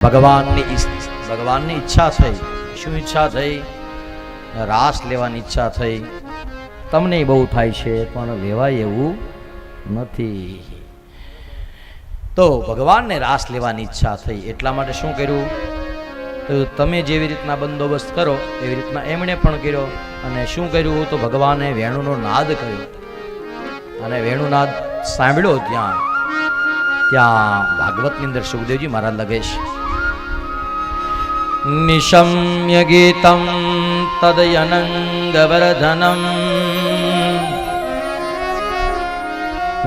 ભગવાનની ઈચ્છા થઈ. શું ઈચ્છા થઈ? રાસ લેવાની ઈચ્છા થઈ. તમને બહુ થાય છે પણ લેવાય એવું નથી. તો ભગવાનને રાસ લેવાની ઈચ્છા થઈ એટલા માટે શું કર્યું? તો તમે જેવી રીતના બંદોબસ્ત કરો એવી રીતના એમણે પણ કર્યો. અને શું કર્યું? તો ભગવાને વેણુનો નાદ કર્યો અને વેણુનાદ સાંભળ્યો. ત્યાં ભાગવતની અંદર સુખદેવજી મહારાજ લખે છે, નિશમ્ય ગીતમ તદયનંગવર્ધનમ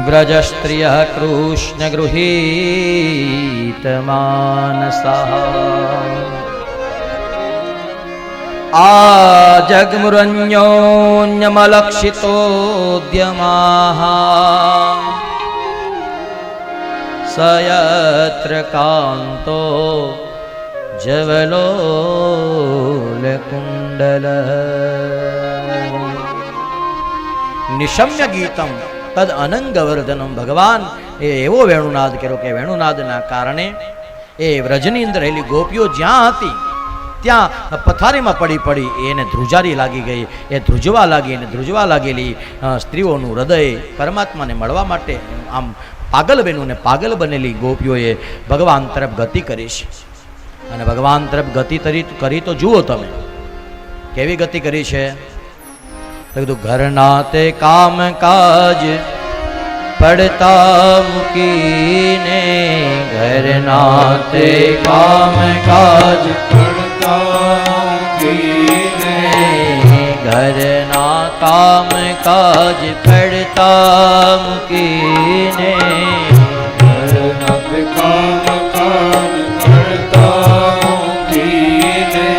વ્રજસ્ત્રિયઃ કૃષ્ણ ગૃહીત માનસઃ આજગ્મુરન્યોન્યમલક્ષિતોદ્યમાઃ સયત્ર કાંતો જવલોલકુંડલ. નિશમ્ય ગીતમ તદ અનંગવર્ધનમ. ભગવાન એ એવો વેણુનાદ કર્યો કે વેણુનાદના કારણે એ વ્રજની અંદર રહેલી ગોપીઓ જ્યાં હતી ત્યાં પથારીમાં પડી એને ધ્રુજારી લાગી ગઈ. એ ધ્રુજવા લાગેલી સ્ત્રીઓનું હૃદય પરમાત્માને મળવા માટે આમ પાગલ બન્યું ને પાગલ બનેલી ગોપીઓએ ભગવાન તરફ ગતિ કરી છે. અને ભગવાન તરફ ગતિ કરી તો જુઓ તમે કેવી ગતિ કરી છે. કીધું ઘરના તે કામ કાજ પડતા મૂકીને, ઘરના તે કામ કાજ પડતા મૂકીને, ઘરના કામ કાજ પડતા મૂકીને, ઘરના તે કામ કાજ પડતા મૂકીને,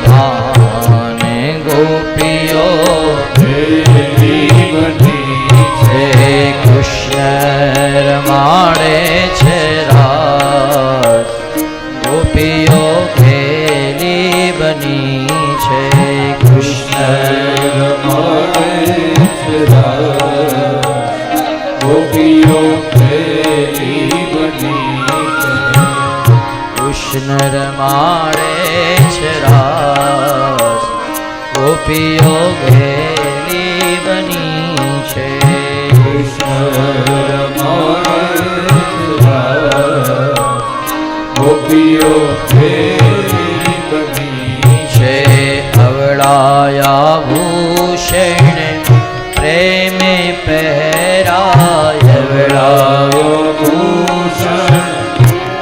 ભાને ગોપીઓ કૃષ્ણ રમાડે છે રાસ, ગોપીઓ ખેલી બની છે. કૃષ્ણ રમાડે છે રાસ, ગોપીઓ ખેલી બની છે. કૃષ્ણ રમાડે છે રાસ, ગોપીઓ ખેલી બની છે. ગોપીઓ ખેલી બની છે. અવળાયા ભૂષણ પ્રેમે પહેરાય, અવળાયો ભૂષણ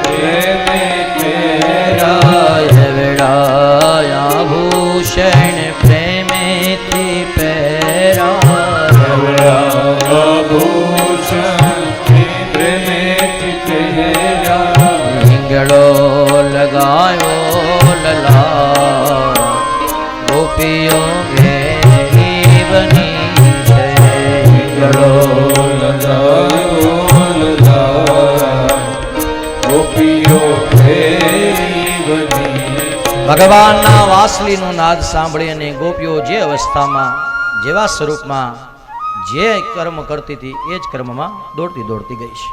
પ્રેમે પહેરાય, અવળાયા ભૂષણ પ્રેમેથી પહેરાય, અવળાયા ભૂષણ પ્રેમેથી પહેરાય. હિંગળો લગાયો લલા, ગોપીઓ ઘેરી બની છે. હિંગળો લગાયો લલા, ગોપીઓ ઘેરી બની. ભગવાનના વાંસળીનો નાદ સાંભળી અને ગોપીઓ જે અવસ્થામાં જેવા સ્વરૂપમાં જે કર્મ કરતી હતી એ જ કર્મમાં દોડતી ગઈ છે.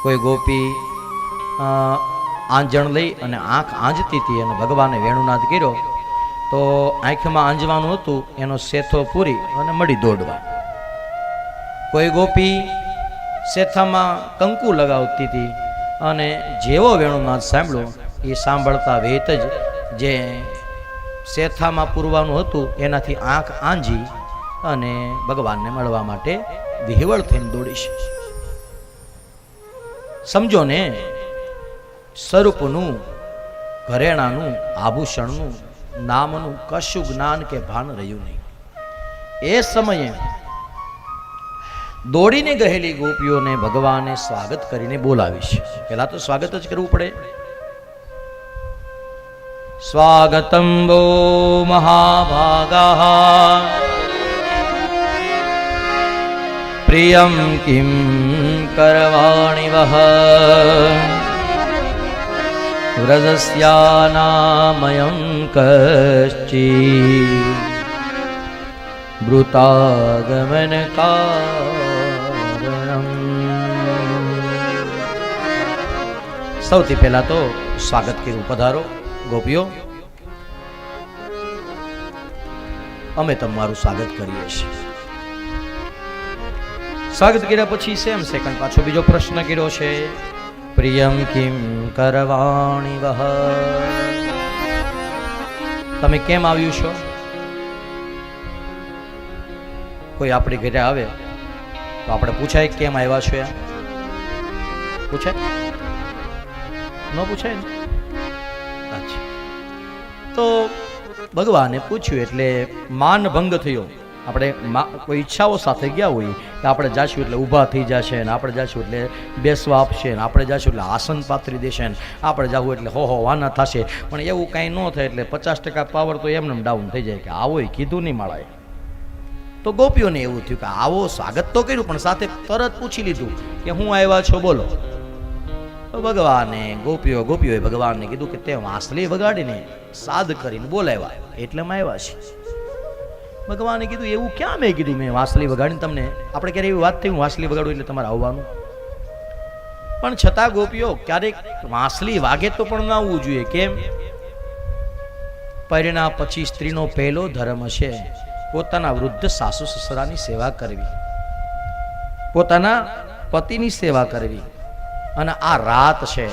કોઈ ગોપી આંજણ લઈ અને આંખ આંજતી હતી અને ભગવાને વેણુનાદ કર્યો તો આંખમાં આંજવાનું હતું એનો શેથો પૂરી અને મળી દોડવા. કોઈ ગોપી શેથામાં કંકુ લગાવતી હતી અને જેવો વેણુનાદ સાંભળ્યો એ સાંભળતા વેત જ જે શેથામાં પૂરવાનું હતું એનાથી આંખ આંજી અને ભગવાનને મળવા માટે વિહવળ થઈને દોડી છે. સમજો ને, સ્વરૂપનું, ઘરેણાનું, આભૂષણનું, નામનું કશું જ્ઞાન કે ભાન રહ્યું નહીં. એ સમયે દોડીને ગયેલી ગોપીઓને ભગવાને સ્વાગત કરીને બોલાવી છે. પહેલા તો સ્વાગત જ કરવું પડે. સ્વાગતમ વો મહાભાગા પ્રિયમ કિમ કરવાણી વહ વ્રજસ્યાનામયં કશ્ચિ બ્રુતાગમન કારણમ. સૌથી પહેલા તો સ્વાગત કર્યું, પધારો ગોપીઓ, અમે તમારું સ્વાગત કરીએ છીએ. સ્વાગત કર્યા પછી સેમ સેકન્ડ પાછો બીજો પ્રશ્ન કર્યો છે, પ્રિયમ કિમ કરવાણી વહ, તમે કેમ આવ્યું છો? કોઈ આપણી ઘરે આવે તો આપણે પૂછાય કેમ આવ્યા છો? પૂછાય? ન પૂછાય ને? અચ્છા, તો ભગવાને પૂછ્યું એટલે માન ભંગ થયો. આપણે કોઈ ઈચ્છાઓ સાથે ગયા હોઈએ કે આપણે જાશું એટલે ઊભા થઈ જશે ને, આપણે જાશું એટલે બેસવા આપશે ને, આપણે જાશું એટલે આસન પાથરી દેશે ને, આપણે જવું એટલે હો વાના થશે. પણ એવું કાંઈ ન થાય એટલે 50% પાવર તો એમને ડાઉન થઈ જાય કે આવો કીધું નહીં મળાય. તો ગોપીઓને એવું થયું કે આવો સ્વાગત તો કર્યું પણ સાથે તરત પૂછી લીધું કે હું આવ્યા છો બોલો. તો ભગવાને ગોપીઓએ ભગવાનને કીધું કે તે વાંસળી વગાડીને સાદ કરીને બોલાવ્યા એટલે અમે આવ્યા છીએ. ભગવાને કીધું એવું ક્યાં મેં કીધું મેં વાંસળી વગાડીને તમને? આપણે ક્યારે એવી વાત થઈ હું વાંસળી વગાડું એટલે તમારે આવવાનું? પણ છતાં ગોપીઓ ક્યારેક વાંસળી વાગે તો પણ ના આવવું જોઈએ. કેમ? પરિણા પછી સ્ત્રીનો પહેલો ધર્મ છે પોતાના વૃદ્ધ સાસુ સસરાની સેવા કરવી, પોતાના પતિની સેવા કરવી. અને આ રાત છે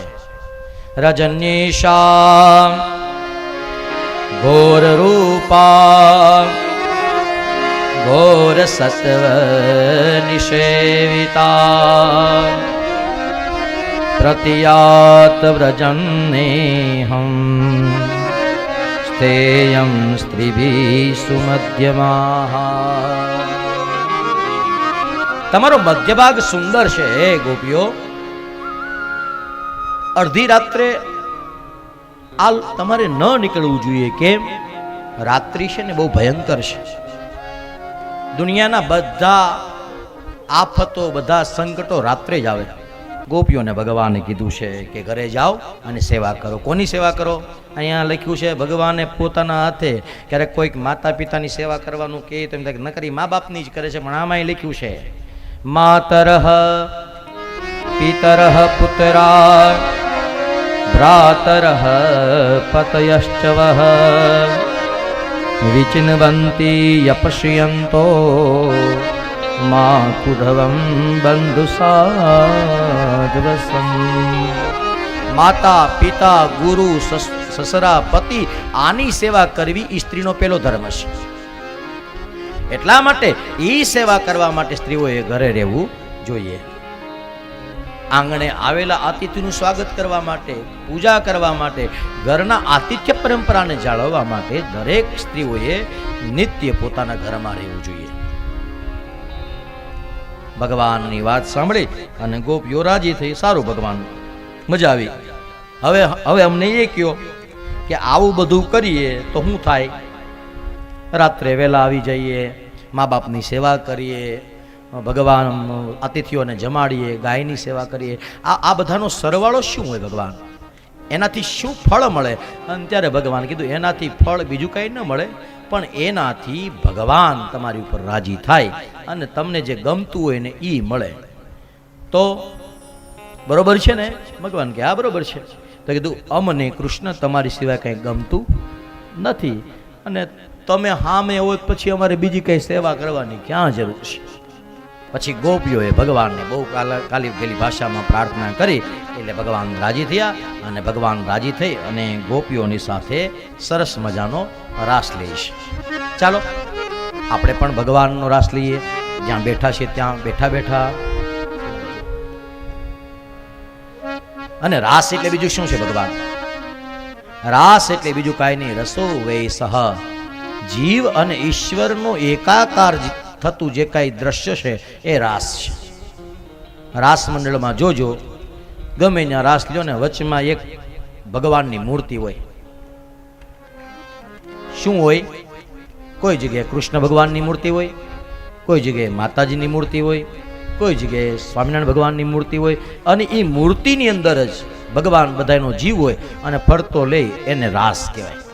રજનીશા ઘોર રૂપા ઘોર સત્વ નિષેવિતા પ્રતિયાત વ્રજન્નેહમ સ્થેયં સ્ત્રીભી સુમધ્યમાઃ. તમારો મધ્ય ભાગ સુંદર છે હે ગોપીઓ. અડધી રાત્રે આ તમારે ન નીકળવું જોઈએ. કેમ? રાત્રિ છે ને બહુ ભયંકર છે. દુનિયાના બધા આફતો બધા સંકટો રાત્રે જ આવે. ગોપીઓને ભગવાને કીધું છે કે ઘરે જાઓ અને સેવા કરો. કોની સેવા કરો? અહીંયા લખ્યું છે ભગવાને પોતાના હાથે ક્યારેક કોઈક માતા પિતાની સેવા કરવાનું કહે તો એમ થાય ન કરી મા બાપની જ કરે છે, પણ આમાં લખ્યું છે માતરઃ પિતરઃ પુત્રા ભ્રાતરઃ પતયશ્ચ વઃ વિચિન્વન્તિ યપશ્યન્તો માતુરવં બંધુસાધવસં. માતા પિતા ગુરુ સસરા પતિ આની સેવા કરવી એ સ્ત્રીનો પહેલો ધર્મ છે. એટલા માટે એ સેવા કરવા માટે સ્ત્રીઓએ ઘરે રહેવું જોઈએ. આંગણે આવેલા આતિથ્યનું સ્વાગત કરવા માટે, પૂજા કરવા માટે, ઘરના આતિથ્ય પરંપરાને જાળવવા માટે દરેક સ્ત્રીઓએ નિત્ય પોતાના ઘરમાં રહેવું જોઈએ. ભગવાનની વાત સાંભળી અને ગોપીઓ રાજી થઈ. સારું ભગવાન, મજા આવી. હવે અમને એ કહો કે આવું બધું કરીએ તો શું થાય? રાત્રે વહેલા આવી જઈએ, મા બાપની સેવા કરીએ, ભગવાન અતિથિઓને જમાડીએ, ગાયની સેવા કરીએ, આ બધાનો સરવાળો શું હોય ભગવાન? એનાથી શું ફળ મળે? અને ત્યારે ભગવાન કીધું એનાથી ફળ બીજું કંઈ ન મળે, પણ એનાથી ભગવાન તમારી ઉપર રાજી થાય અને તમને જે ગમતું હોય ને એ મળે. તો બરોબર છે ને? ભગવાન કે હા બરોબર છે. તો કીધું અમને કૃષ્ણ તમારી સિવાય કંઈ ગમતું નથી અને તમે હામે હોય પછી અમારે બીજી કંઈ સેવા કરવાની ક્યાં જરૂર છે? પછી ગોપીઓએ ભગવાનને બહુ કાલી ગયેલી ભાષામાં પ્રાર્થના કરી એટલે ભગવાન રાજી થયા અને ભગવાન રાજી થઈ અને ગોપીઓની સાથે સરસ મજાનો રાસ લઈશ. ચાલો આપણે પણ ભગવાનનો રાસ લઈએ. જ્યાં બેઠા છે ત્યાં બેઠા બેઠા. અને રાસ એટલે બીજું શું છે ભગવાન? રાસ એટલે બીજું કાંઈ નહીં, રસો વૈ સહ, જીવ અને ઈશ્વરનો એકાકાર થતું જે કાંઈ દ્રશ્ય છે એ રાસ છે. રાસ મંડળમાં જોજો ગમે ત્યાં રાસ લ્યો ને વચમાં એક ભગવાનની મૂર્તિ હોય. શું હોય? કોઈ જગ્યાએ કૃષ્ણ ભગવાનની મૂર્તિ હોય, કોઈ જગ્યાએ માતાજીની મૂર્તિ હોય, કોઈ જગ્યાએ સ્વામિનારાયણ ભગવાનની મૂર્તિ હોય અને એ મૂર્તિની અંદર જ ભગવાન બધાનો જીવ હોય અને ફરતો લઈ એને રાસ કહેવાય.